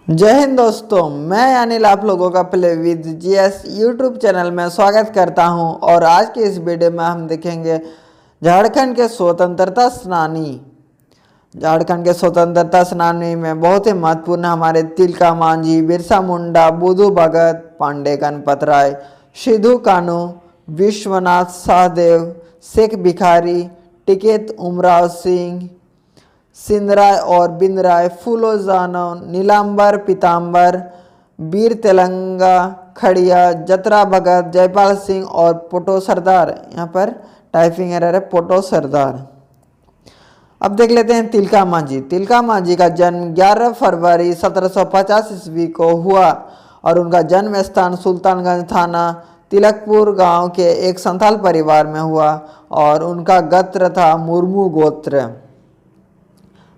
जय हिंद दोस्तों, मैं अनिल आप लोगों का play with GS YouTube channel में स्वागत करता हूं। और आज के इस वीडियो में हम देखेंगे झारखंड के स्वतंत्रता सेनानी। झारखंड के स्वतंत्रता सेनानी में बहुत ही महत्वपूर्ण हमारे तिलका मांझी, बिरसा मुंडा, बुधू भगत, पांडे गणपत राय, सिद्धू कानू, विश्वनाथ सहदेव, शेख भिखारी, टिकैत उमराव सिंह, सिंधराय और बिंदराय, फूलो जानव, नीलांबर पीताम्बर, वीर तेलंगा खड़िया, जतरा भगत, जयपाल सिंह और पोटो सरदार। यहाँ पर टाइपिंग एरर है, पोटो सरदार। अब देख लेते हैं तिलका मांझी। तिलका मांझी का जन्म 11 फरवरी 1750 ईस्वी को हुआ और उनका जन्म स्थान सुल्तानगंज थाना तिलकपुर गांव के एक संथाल परिवार में हुआ और उनका गोत्र था मुर्मू गोत्र।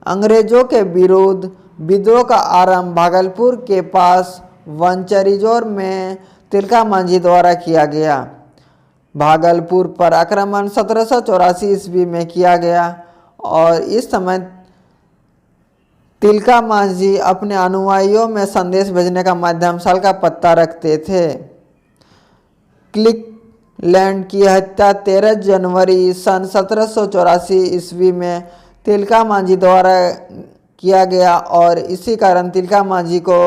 अंग्रेजों के विरुद्ध विद्रोह का आरंभ भागलपुर के पास वंचरीजोर में तिलका मांझी द्वारा किया गया। भागलपुर पर आक्रमण 1784 ईस्वी में किया गया और इस समय तिलका मांझी अपने अनुयायियों में संदेश भेजने का माध्यम साल का पत्ता रखते थे। क्लिकलैंड की हत्या 13 जनवरी सन 1784 ईस्वी में तिलका मांझी द्वारा किया गया और इसी कारण तिलका मांझी को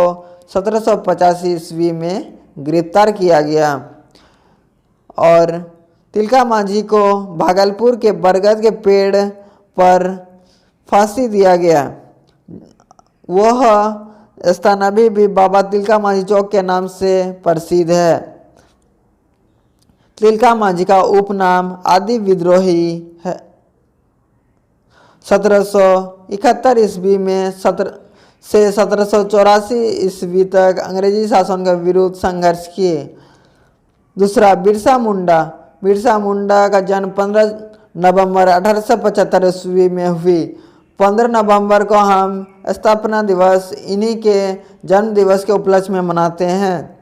1785 ईस्वी में गिरफ्तार किया गया और तिलका मांझी को भागलपुर के बरगद के पेड़ पर फांसी दिया गया। वह स्थान अभी भी बाबा तिलका मांझी चौक के नाम से प्रसिद्ध है। तिलका मांझी का उपनाम आदि विद्रोही है। 1771 ईस्वी में से 1784 ईस्वी तक अंग्रेजी शासन के विरुद्ध संघर्ष किए। दूसरा, बिरसा मुंडा। बिरसा मुंडा का जन्म 15 नवंबर 1875 ईस्वी में हुई। 15 नवंबर को हम स्थापना दिवस इन्हीं के जन्म दिवस के उपलक्ष्य में मनाते हैं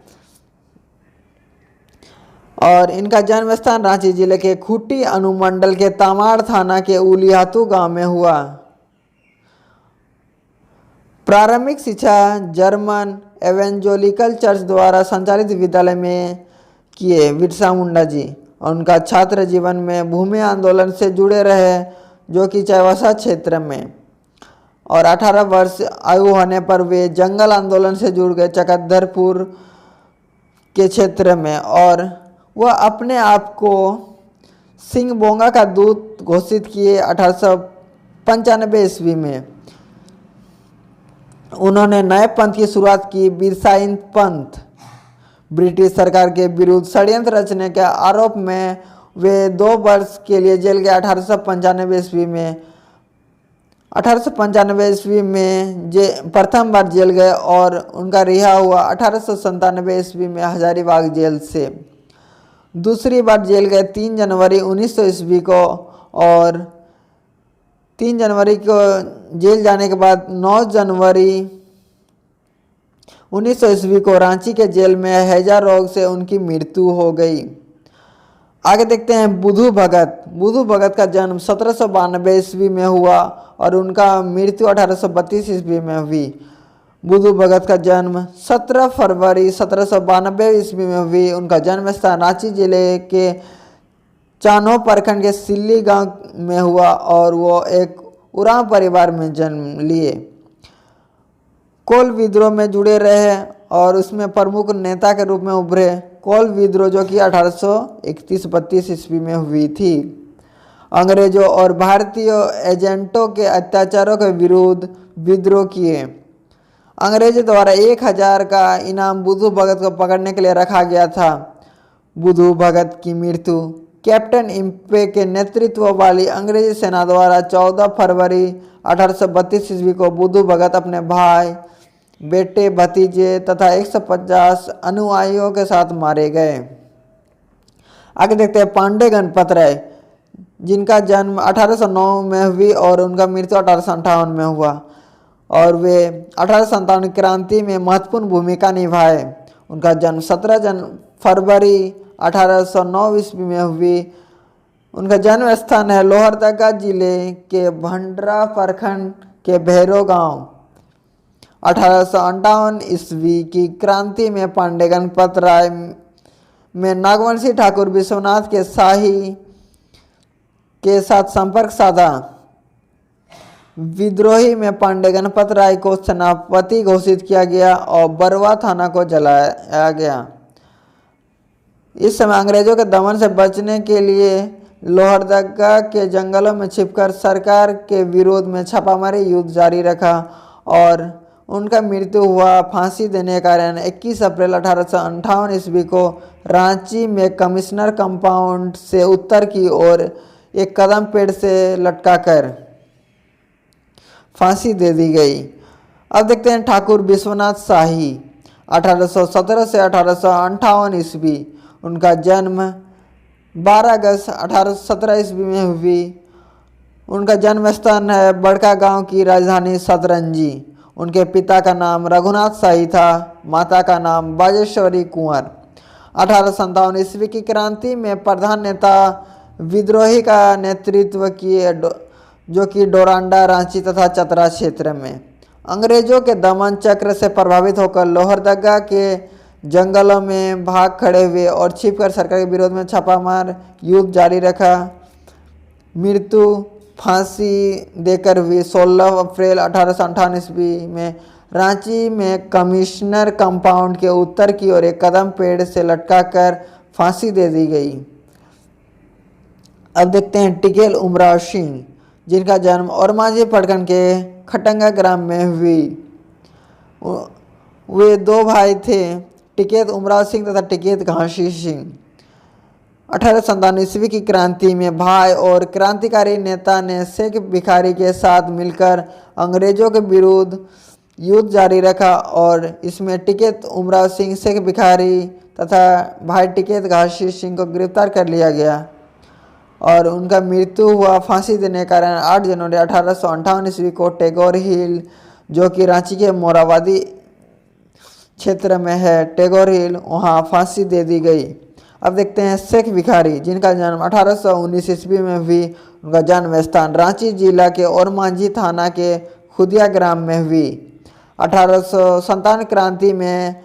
और इनका जन्म स्थान रांची जिले के खूंटी अनुमंडल के तमाड़ थाना के उलियातू गांव में हुआ। प्रारंभिक शिक्षा जर्मन एवेंजोलिकल चर्च द्वारा संचालित विद्यालय में किए बिरसा मुंडा जी और उनका छात्र जीवन में भूमि आंदोलन से जुड़े रहे, जो कि चाईबासा क्षेत्र में, और 18 वर्ष आयु होने पर वे जंगल आंदोलन से जुड़ गए चकधरपुर के क्षेत्र में और वह अपने आप को सिंह बोंगा का दूत घोषित किए। 1895 ईस्वी में उन्होंने नए पंथ की शुरुआत की, बिरसाइन पंथ। ब्रिटिश सरकार के विरुद्ध षड्यंत्र रचने के आरोप में वे 2 वर्ष के लिए जेल गए। 1895 ईस्वी में 1895 ईस्वी में प्रथम बार जेल गए और उनका रिहा हुआ 1897 ईस्वी में हजारीबाग जेल से। दूसरी बार जेल गए 3 जनवरी 1900 ईस्वी को और 3 जनवरी को जेल जाने के बाद 9 जनवरी 1900 ईस्वी को रांची के जेल में हैजा रोग से उनकी मृत्यु हो गई। आगे देखते हैं बुधू भगत। बुधू भगत का जन्म 1792 ईस्वी में हुआ और उनका मृत्यु 1832 ईस्वी में हुई। बुधू भगत का जन्म 17 फरवरी 1792 ईस्वी में हुई। उनका जन्म स्थान रांची जिले के चानो प्रखंड के सिल्ली गांव में हुआ और वो एक उरांव परिवार में जन्म लिए। कोल विद्रोह में जुड़े रहे और उसमें प्रमुख नेता के रूप में उभरे। कोल विद्रोह जो कि 1831-32 ईस्वी में हुई थी। अंग्रेजों और भारतीय एजेंटों के अत्याचारों के विरुद्ध विद्रोह किए। अंग्रेजों द्वारा 1000 का इनाम बुधू भगत को पकड़ने के लिए रखा गया था। बुधू भगत की मृत्यु कैप्टन इम्पे के नेतृत्व वाली अंग्रेजी सेना द्वारा 14 फरवरी 1832 ईस्वी को बुधू भगत अपने भाई, बेटे, भतीजे तथा 150 अनुयायियों के साथ मारे गए। आगे देखते हैं पांडे गणपत राय, जिनका जन्म 1809 में हुई और उनका मृत्यु 1858 में हुआ और वे 1857 क्रांति में महत्वपूर्ण भूमिका निभाए। उनका जन्म 17 फरवरी 1809 ईस्वी में हुई। उनका जन्म स्थान है लोहरदगा जिले के भंडरा प्रखंड के भैरो गांव 1858 ईस्वी की क्रांति में पांडे गणपत राय में नागवंशी ठाकुर विश्वनाथ के शाही के साथ संपर्क साधा। विद्रोही में पांडे गणपत राय को सेनापति घोषित किया गया और बरवा थाना को जलाया गया। इस समय अंग्रेजों के दमन से बचने के लिए लोहरदगा के जंगलों में छिपकर सरकार के विरोध में छापामारी युद्ध जारी रखा और उनका मृत्यु हुआ। फांसी देने के कारण 21 अप्रैल 1858 ईस्वी को रांची में कमिश्नर कंपाउंड से उत्तर की ओर एक कदम पेड़ से लटकाकर फांसी दे दी गई। अब देखते हैं ठाकुर विश्वनाथ शाही 1817 से 1858 ईस्वी। उनका जन्म 12 अगस्त 1817 ईस्वी में हुई। उनका जन्म स्थान है बड़का गांव की राजधानी सतरंजी। उनके पिता का नाम रघुनाथ शाही था, माता का नाम बाजेश्वरी कुंवर। 1857 ईस्वी की क्रांति में प्रधान नेता विद्रोही का नेतृत्व किए जो कि डोरांडा, रांची तथा चतरा क्षेत्र में अंग्रेजों के दमन चक्र से प्रभावित होकर लोहरदगा के जंगलों में भाग खड़े हुए और छिपकर सरकार के विरोध में छापामार युद्ध जारी रखा। मृत्यु फांसी देकर हुई 16 अप्रैल 1858 ईस्वी में रांची में कमिश्नर कंपाउंड के उत्तर की ओर एक कदम पेड़ से लटकाकर फांसी दे दी गई। अब देखते हैं टिकेल उमराव सिंह, जिनका जन्म ओरमांझी प्रखंड के खटंगा ग्राम में हुई। वे दो भाई थे, टिकेत उमराव सिंह तथा टिकेत घासी सिंह। 1857 ईस्वी की क्रांति में भाई और क्रांतिकारी नेता ने शेख भिखारी के साथ मिलकर अंग्रेजों के विरुद्ध युद्ध जारी रखा और इसमें टिकेत उमराव सिंह, शेख भिखारी तथा भाई टिकेत घासी सिंह को गिरफ्तार कर लिया गया और उनका मृत्यु हुआ। फांसी देने के कारण 8 जनवरी 1858 ईस्वी को टैगोर हिल, जो कि रांची के मोराबादी क्षेत्र में है, टैगोर हिल, वहाँ फांसी दे दी गई। अब देखते हैं शेख भिखारी, जिनका जन्म 1819 ईस्वी में हुई। उनका जन्म स्थान रांची जिला के ओरमांझी थाना के खुदिया ग्राम में हुई। 1857 क्रांति में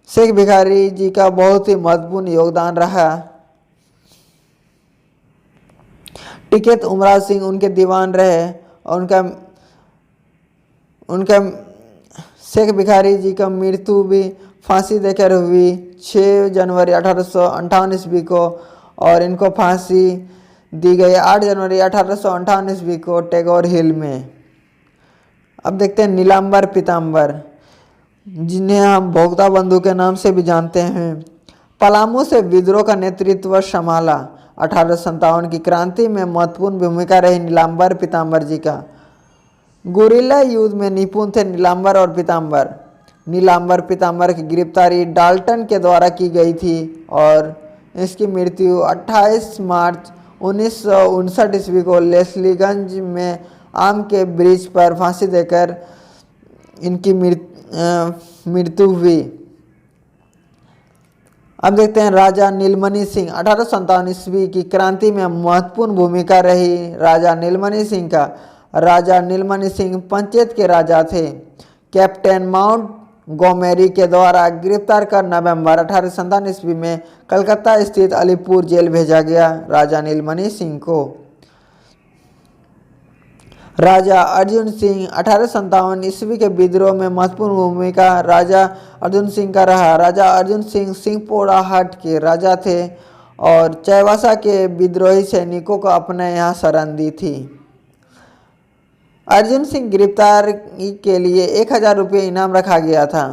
शेख भिखारी जी का बहुत ही महत्वपूर्ण योगदान रहा। टिकेत उमराव सिंह उनके दीवान रहे और उनका शेख भिखारी जी का मृत्यु भी फांसी देकर हुई 6 जनवरी 1858 ईस्वी को और इनको फांसी दी गई 8 जनवरी 1858 ईस्वी को टैगोर हिल में। अब देखते हैं नीलांबर पीताम्बर, जिन्हें हम भोगता बंधु के नाम से भी जानते हैं। पलामू से विद्रोह का नेतृत्व संभाला। 1857 की क्रांति में महत्वपूर्ण भूमिका रही नीलांबर पीताम्बर जी का। गुरिल्ला युद्ध में निपुण थे नीलांबर और पीताम्बर। नीलांबर पीताम्बर की गिरफ्तारी डाल्टन के द्वारा की गई थी और इसकी मृत्यु 28 मार्च 1959 ईस्वी को लेस्लीगंज में आम के ब्रिज पर फांसी देकर इनकी मृत्यु हुई। अब देखते हैं राजा नीलमणि सिंह। 1857 ईस्वी की क्रांति में महत्वपूर्ण भूमिका रही राजा नीलमणि सिंह का। राजा नीलमणि सिंह पंचायत के राजा थे। कैप्टन माउंट गोमेरी के द्वारा गिरफ्तार कर नवंबर 1857 ईस्वी में कलकत्ता स्थित अलीपुर जेल भेजा गया राजा नीलमणि सिंह को। राजा अर्जुन सिंह 1857 ईस्वी के विद्रोह में महत्वपूर्ण भूमिका राजा अर्जुन सिंह का रहा। राजा अर्जुन सिंह सिंहपोड़ाहाट के राजा थे और चाईबासा के विद्रोही सैनिकों को अपने यहाँ शरण दी थी। अर्जुन सिंह गिरफ्तारी के लिए 1000 रुपये इनाम रखा गया था।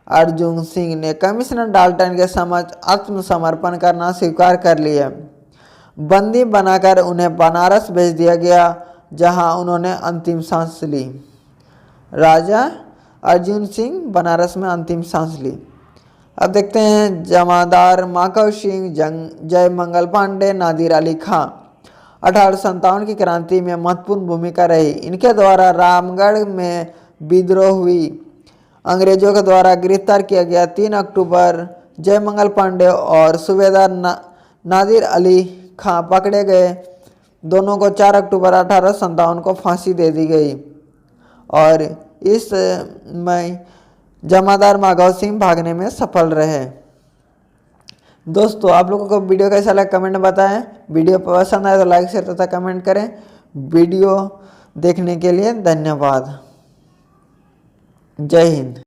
अर्जुन सिंह ने कमिश्नर डाल्टन के समक्ष आत्मसमर्पण करना स्वीकार कर लिया। बंदी बनाकर उन्हें बनारस भेज दिया गया, जहां उन्होंने अंतिम सांस ली। राजा अर्जुन सिंह बनारस में अंतिम सांस ली। अब देखते हैं जमादार माकव सिंह, जय मंगल पांडे, नादिर अली खां। 1857 की क्रांति में महत्वपूर्ण भूमिका रही। इनके द्वारा रामगढ़ में विद्रोह हुई। अंग्रेजों के द्वारा गिरफ्तार किया गया। 3 अक्टूबर जय मंगल पांडे और सूबेदार नादिर अली खां पकड़े गए। दोनों को 4 अक्टूबर 1857 को फांसी दे दी गई और इस में जमादार माधव सिंह भागने में सफल रहे। दोस्तों आप लोगों को वीडियो कैसा लगा कमेंट में बताएं। वीडियो पसंद आए तो लाइक शेयर तथा कमेंट करें। वीडियो देखने के लिए धन्यवाद। जय हिंद।